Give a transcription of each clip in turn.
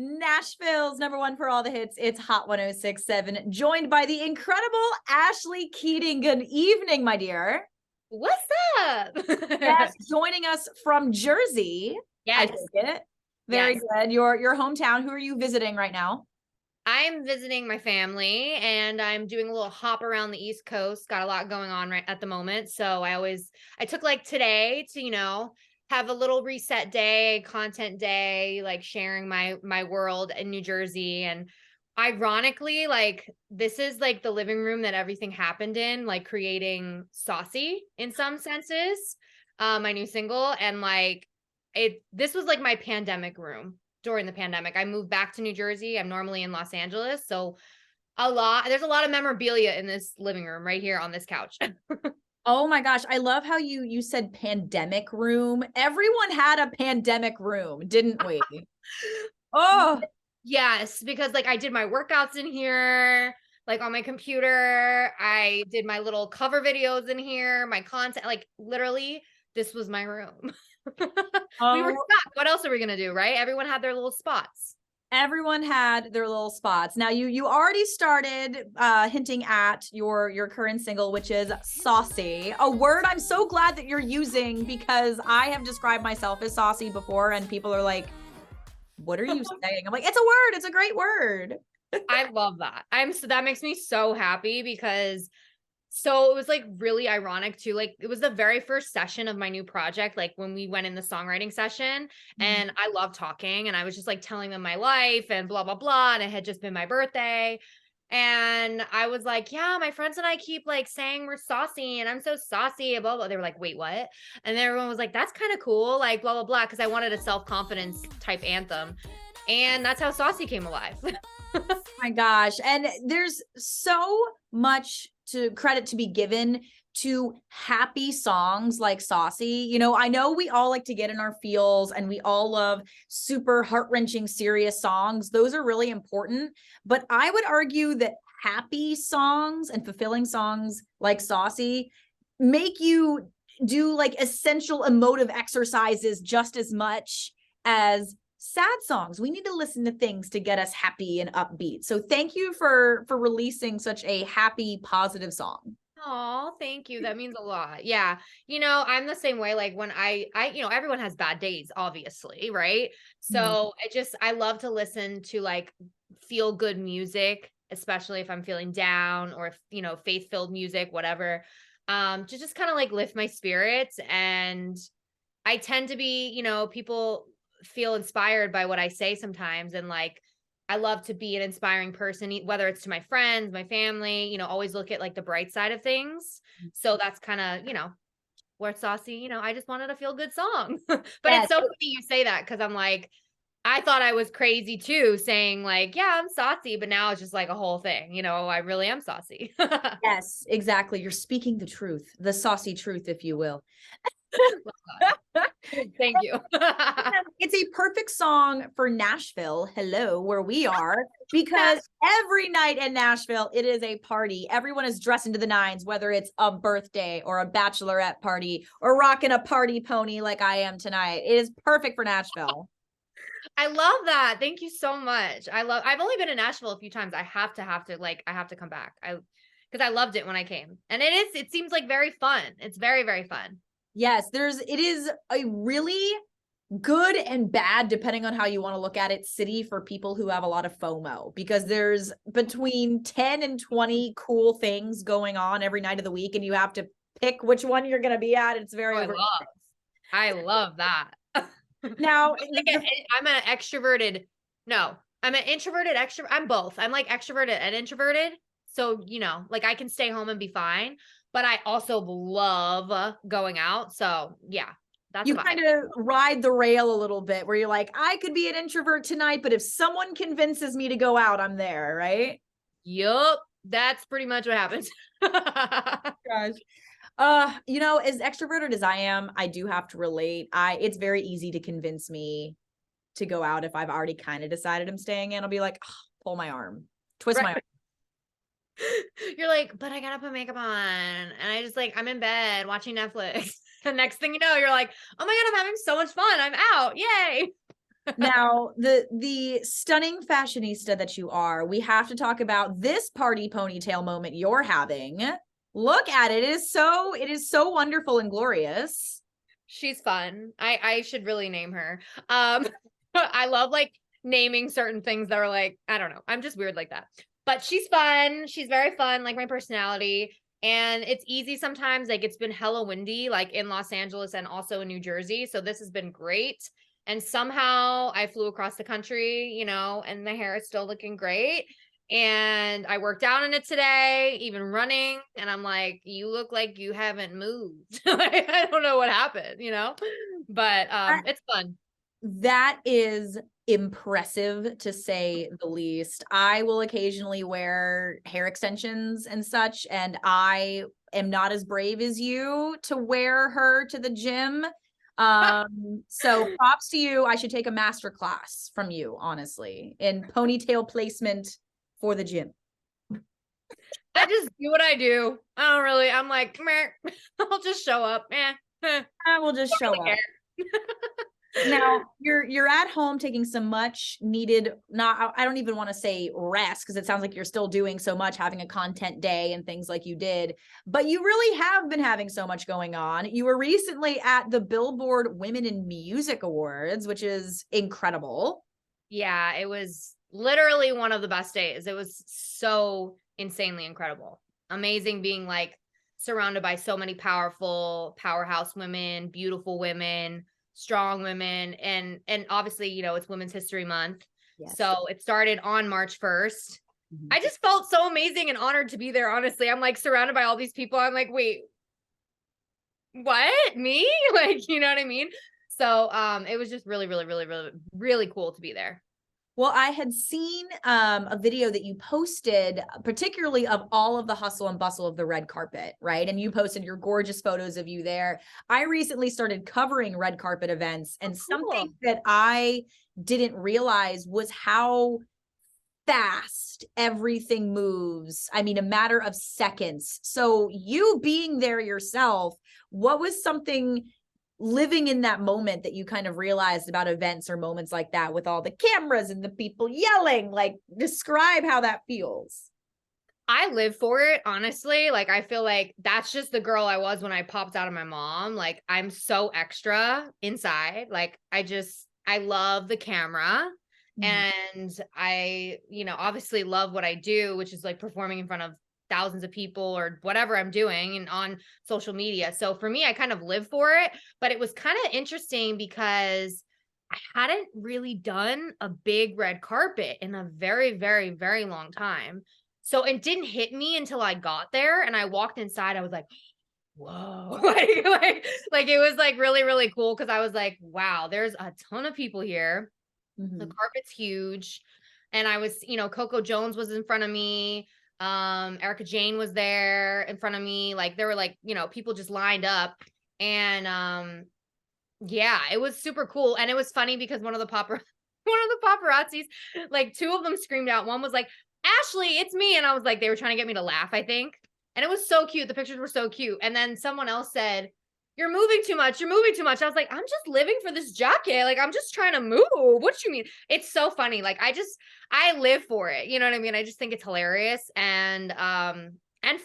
Nashville's number one for all the hits. It's Hot 106.7, joined by the incredible Ashlee Keating. Good evening, my dear. What's up? Yes, joining us from Jersey. I Yes. take it. Very Yes. good. Your hometown. Who are you visiting right now? I'm visiting my family and I'm doing a little hop around the East Coast. Got a lot going on right at the moment. So I took like today to, have a little reset day, content day, like sharing my world in New Jersey. And ironically, like this is like the living room that everything happened in, like creating Saucy in some senses, my new single. And like this was like my pandemic room during the pandemic. I moved back to New Jersey. I'm normally in Los Angeles. So there's a lot of memorabilia in this living room right here on this couch. Oh my gosh, I love how you said pandemic room. Everyone had a pandemic room, didn't we? Oh, Yes, because like I did my workouts in here, like on my computer. I did my little cover videos in here, my content, like literally this was my room. We were oh, stuck. What else are we gonna do, right? Everyone had their little spots. everyone had their little spots. Now you already started hinting at your current single, which is saucy, a word I'm so glad that you're using because I have described myself as saucy before and people are like, what are you saying? I'm like, it's a word, it's a great word. I love that. That makes me so happy because it was like really ironic too. Like it was the very first session of my new project, like when we went in the songwriting session, and I love talking and I was just like telling them my life and blah, blah, blah. And it had just been my birthday. And I was like, yeah, my friends and I keep like saying we're saucy and I'm so saucy, blah, blah. They were like, wait, what? And then everyone was like, that's kind of cool. Like blah, blah, blah. Cause I wanted a self-confidence type anthem. And that's how Saucy came alive. My gosh. And there's so much to credit to be given to happy songs like Saucy. I know we all like to get in our feels and we all love super heart-wrenching, serious songs. Those are really important. But I would argue that happy songs and fulfilling songs like Saucy make you do like essential emotive exercises just as much as sad songs. We need to listen to things to get us happy and upbeat. So thank you for releasing such a happy, positive song. Oh, thank you. That means a lot. Yeah. I'm the same way. Like when everyone has bad days, obviously, right? So I love to listen to like feel good music, especially if I'm feeling down or if, faith-filled music, whatever. To just kind of like lift my spirits. And I tend to be, people feel inspired by what I say sometimes. And like, I love to be an inspiring person, whether it's to my friends, my family, always look at like the bright side of things. So that's kind of, where it's Saucy, I just wanted a feel good song. But Yes. it's so funny you say that because I'm like, I thought I was crazy too, saying like, yeah, I'm saucy, but now it's just like a whole thing. I really am saucy. Yes, exactly. You're speaking the truth, the saucy truth, if you will. Thank you. It's a perfect song for Nashville, hello, where we are, because every night in Nashville, it is a party. Everyone is dressed into the nines, whether it's a birthday or a bachelorette party or rocking a party pony like I am tonight. It is perfect for Nashville. I love that. Thank you so much. I've only been in Nashville a few times. I have to come back. Because I loved it when I came. And it seems like very fun. It's very, very fun. Yes, it is a really good and bad, depending on how you want to look at it, city for people who have a lot of FOMO, because there's between 10 and 20 cool things going on every night of the week and you have to pick which one you're going to be at. It's very I love that. Now, I'm an extroverted. No, I'm an introverted extrovert. I'm both. I'm like extroverted and introverted. So, like I can stay home and be fine, but I also love going out. So yeah, that's you kind of ride the rail a little bit where you're like, I could be an introvert tonight, but if someone convinces me to go out, I'm there, right? Yup. That's pretty much what happens. Gosh. As extroverted as I am, I do have to relate. It's very easy to convince me to go out if I've already kind of decided I'm staying in. I'll be like, oh, pull my arm, twist my arm. You're like, but I gotta put makeup on. And I just like, I'm in bed watching Netflix. The next thing you know, you're like, oh my God, I'm having so much fun. I'm out. Yay. Now, the stunning fashionista that you are, we have to talk about this party ponytail moment you're having. Look at it. It is so wonderful and glorious. She's fun. I should really name her. I love like naming certain things that are like, I don't know. I'm just weird like that. But she's fun. She's very fun, like my personality. And it's easy sometimes. Like it's been hella windy, like in Los Angeles and also in New Jersey. So this has been great. And somehow I flew across the country, you know, and the hair is still looking great. And I worked out in it today, even running. And I'm like, you look like you haven't moved. Like, I don't know what happened, you know, but it's fun. That is impressive to say the least. I will occasionally wear hair extensions and such, and I am not as brave as you to wear her to the gym. So props to you. I should take a master class from you, honestly, in ponytail placement for the gym. I just do what I do. I'm like, meh, I'll just show up. I will just show up. Now you're at home taking some much needed, not, I don't even want to say rest, because it sounds like you're still doing so much, having a content day and things like you did, but you really have been having so much going on. You were recently at the Billboard Women in Music Awards, which is incredible. Yeah, it was literally one of the best days. It was so insanely incredible. Amazing being like surrounded by so many powerful powerhouse women, beautiful women, strong women, and obviously, you know, it's Women's History Month. Yes. So it started on March 1st. Mhm. I just felt so amazing and honored to be there, honestly. I'm like surrounded by all these people. I'm like, wait, what? Me? Like, you know what I mean? So it was just really, really, really, really, really cool to be there. Well, I had seen a video that you posted, particularly of all of the hustle and bustle of the red carpet, right? And you posted your gorgeous photos of you there. I recently started covering red carpet events, and something that I didn't realize was how fast everything moves. I mean, a matter of seconds. So you being there yourself, what was something living in that moment that you kind of realized about events or moments like that, with all the cameras and the people yelling? Like, describe how that feels. I live for it, honestly. Like, I feel like that's just the girl I was when I popped out of my mom. Like, I'm so extra inside. Like, I love the camera. And I, you know, obviously love what I do, which is like performing in front of thousands of people or whatever I'm doing and on social media. So for me, I kind of live for it, but it was kind of interesting because I hadn't really done a big red carpet in a very, very, very long time. So it didn't hit me until I got there and I walked inside. I was like, whoa, like it was like really, really cool. Cause I was like, wow, there's a ton of people here. The carpet's huge. And I was, you know, Coco Jones was in front of me. Erica Jane was there in front of me. Like there were like, you know, people just lined up. And yeah, it was super cool. And it was funny because one of the paparazzis, like two of them screamed out. One was like, Ashlee, it's me. And I was like, they were trying to get me to laugh, I think. And it was so cute. The pictures were so cute. And then someone else said, you're moving too much. You're moving too much. I was like, I'm just living for this jacket. Like, I'm just trying to move. What do you mean? It's so funny. Like, I live for it. You know what I mean? I just think it's hilarious and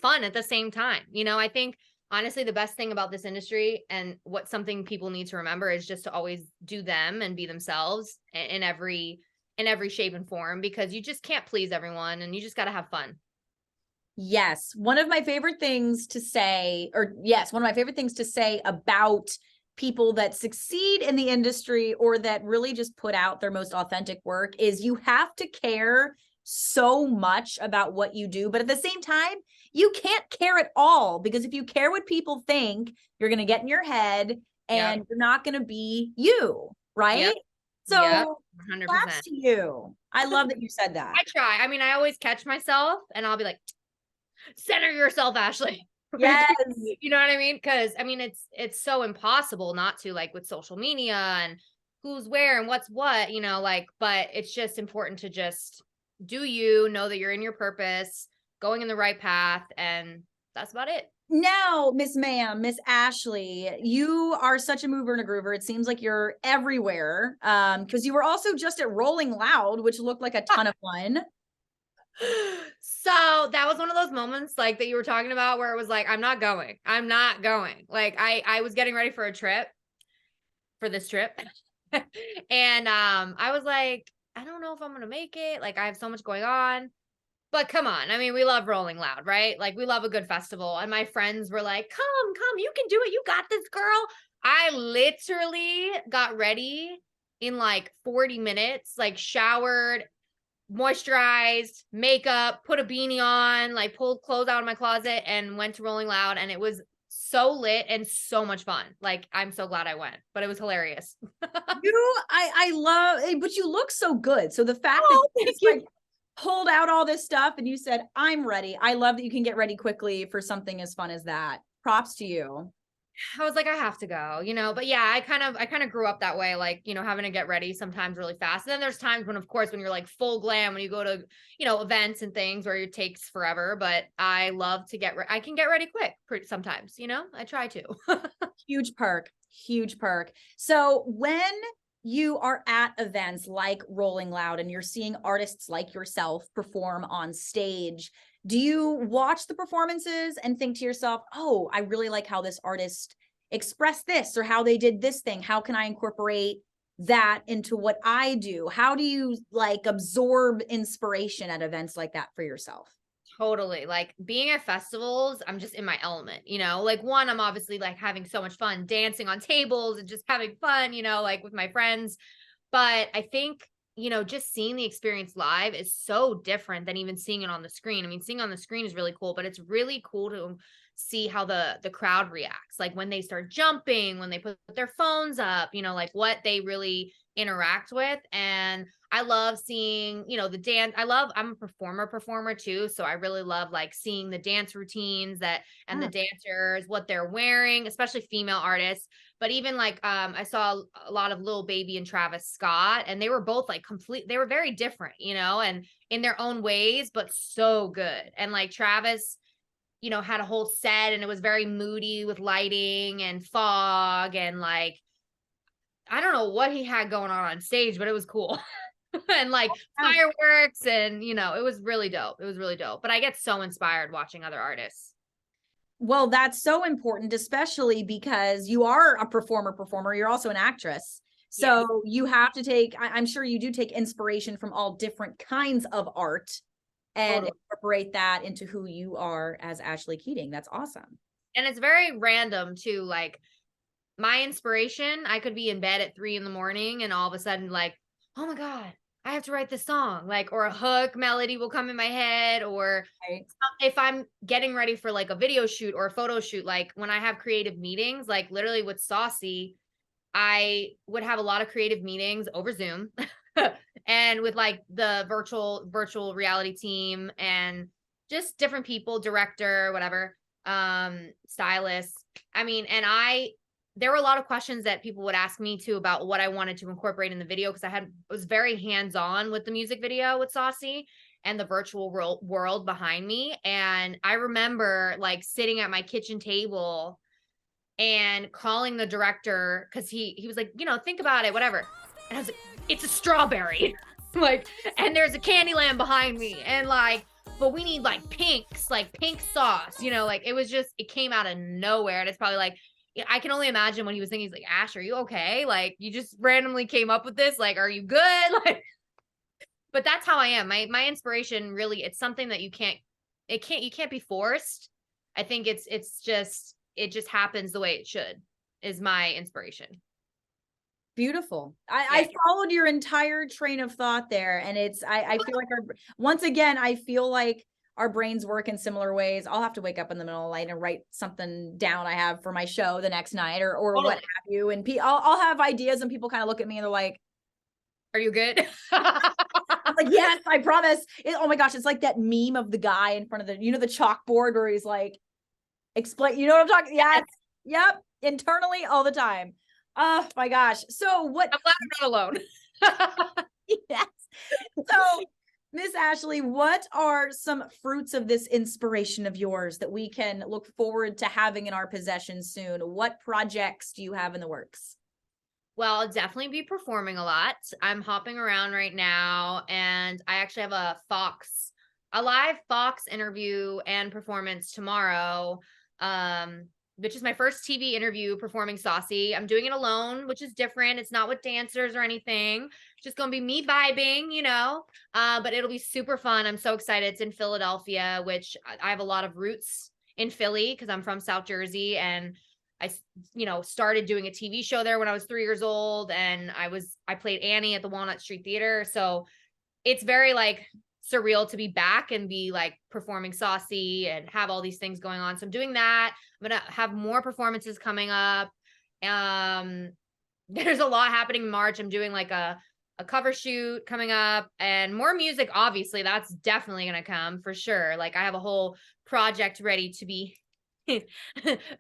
fun at the same time. You know, I think honestly, the best thing about this industry and what something people need to remember is just to always do them and be themselves in every shape and form, because you just can't please everyone and you just got to have fun. Yes. One of my favorite things to say, one of my favorite things to say about people that succeed in the industry or that really just put out their most authentic work is you have to care so much about what you do, but at the same time, you can't care at all, because if you care what people think, you're going to get in your head and you're not going to be you, right? Yep. So 100%. props to you. I love that you said that. I try. I mean, I always catch myself and I'll be like, center yourself, Ashlee. Yes. You know what I mean? Because I mean, it's so impossible not to, like with social media and who's where and what's what, you know, like, but it's just important to just do you know that you're in your purpose, going in the right path, and that's about it. Now, Miss Ma'am, Miss Ashlee, you are such a mover and a groover. It seems like you're everywhere. Because you were also just at Rolling Loud, which looked like a ton of fun. So that was one of those moments like that you were talking about where it was like, I'm not going. Like I was getting ready for this trip. And I was like, I don't know if I'm gonna make it. Like I have so much going on. But come on. I mean, we love Rolling Loud, right? Like we love a good festival. And my friends were like, come, you can do it. You got this, girl. I literally got ready in like 40 minutes, like showered, moisturized, makeup, put a beanie on, like pulled clothes out of my closet and went to Rolling Loud. And it was so lit and so much fun. Like I'm so glad I went, but it was hilarious. I love, but you look so good. So the fact that you just like pulled out all this stuff and you said, I'm ready. I love that you can get ready quickly for something as fun as that. Props to you. I was like, I have to go, but yeah, I kind of grew up that way, like, having to get ready sometimes really fast. And then there's times when, of course, when you're like full glam, when you go to, events and things where it takes forever, but I love to I can get ready quick sometimes, I try to. Huge perk. So when you are at events like Rolling Loud and you're seeing artists like yourself perform on stage, do you watch the performances and think to yourself, oh, I really like how this artist expressed this or how they did this thing? How can I incorporate that into what I do? How do you like absorb inspiration at events like that for yourself? Totally. Like being at festivals, I'm just in my element, like one, I'm obviously like having so much fun dancing on tables and just having fun, like with my friends. But I think, just seeing the experience live is so different than even seeing it on the screen. I mean, seeing on the screen is really cool, but it's really cool to see how the crowd reacts. Like when they start jumping, when they put their phones up, like what they really interact with. And I love seeing, the dance. I'm a performer too. So I really love like seeing the dance routines and the dancers, what they're wearing, especially female artists. But even like, I saw a lot of Lil Baby and Travis Scott, and they were both like they were very different, and in their own ways, but so good. And like Travis, had a whole set and it was very moody with lighting and fog and like, I don't know what he had going on stage, but it was cool. And like fireworks and, it was really dope. But I get so inspired watching other artists. Well, that's so important, especially because you are a performer. You're also an actress. So you have to I'm sure you do take inspiration from all different kinds of art and incorporate that into who you are as Ashlee Keating. That's awesome. And it's very random too. Like my inspiration, I could be in bed at 3 a.m. and all of a sudden like, oh my God, I have to write this song, like, or a hook melody will come in my head, or if I'm getting ready for like a video shoot or a photo shoot, like when I have creative meetings, like literally with Saucy, I would have a lot of creative meetings over Zoom and with like the virtual reality team and just different people, director, whatever, stylist. I mean, and there were a lot of questions that people would ask me too about what I wanted to incorporate in the video, because I was very hands-on with the music video with Saucy and the virtual world behind me. And I remember like sitting at my kitchen table and calling the director, because he was like, think about it, whatever. And I was like, it's a strawberry. Like, and there's a Candyland behind me, and like, but we need like pinks, like pink sauce, like it came out of nowhere. And it's probably like, I can only imagine what he was thinking. He's like, Ash, are you okay? Like, you just randomly came up with this. Like, are you good? Like, but that's how I am. My inspiration really, it's something that you can't be forced. I think it just happens the way it should, is my inspiration. Beautiful. I followed your entire train of thought there. And I feel like once again, I feel like our brains work in similar ways. I'll have to wake up in the middle of the night and write something down I have for my show the next night or what have you. And I'll have ideas and people kind of look at me and they're like, are you good? I'm like, yes, I promise. Oh my gosh. It's like that meme of the guy in front of the chalkboard where he's like, explain, you know what I'm talking? Yes. Yep. Internally all the time. Oh my gosh. So what? I'm glad I'm not alone. Yes. So Miss Ashlee, what are some fruits of this inspiration of yours that we can look forward to having in our possession soon? What projects do you have in the works? Well, I'll definitely be performing a lot. I'm hopping around right now, and I actually have a live Fox interview and performance tomorrow. Which is my first TV interview performing Saucy. I'm doing it alone, which is different. It's not with dancers or anything. It's just gonna be me vibing, but it'll be super fun. I'm so excited. It's in Philadelphia, which I have a lot of roots in Philly because I'm from South Jersey, and started doing a TV show there when I was 3 years old, and I played Annie at the Walnut Street Theater. So it's very like surreal to be back and be like performing Saucy and have all these things going on. So I'm doing that. I'm gonna have more performances coming up. There's a lot happening in March. I'm doing like a cover shoot coming up, and more music. Obviously, that's definitely gonna come for sure. Like I have a whole project ready to be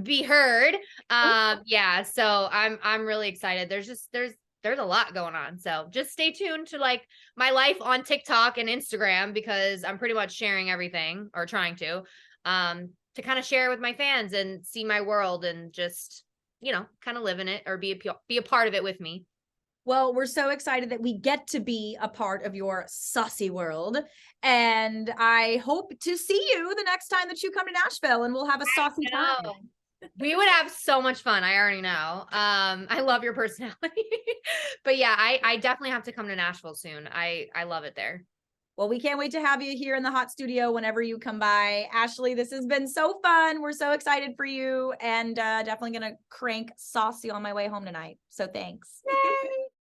be heard. Yeah, so I'm really excited. There's a lot going on. So just stay tuned to like my life on TikTok and Instagram, because I'm pretty much sharing everything, or trying to kind of share with my fans and see my world, and just, kind of live in it, or be a part of it with me. Well, we're so excited that we get to be a part of your saucy world. And I hope to see you the next time that you come to Nashville, and we'll have a saucy time. We would have so much fun. I already know. I love your personality. But yeah, I definitely have to come to Nashville soon. I love it there. Well, we can't wait to have you here in the hot studio whenever you come by. Ashlee, this has been so fun. We're so excited for you, and definitely going to crank Saucy on my way home tonight. So thanks. Yay!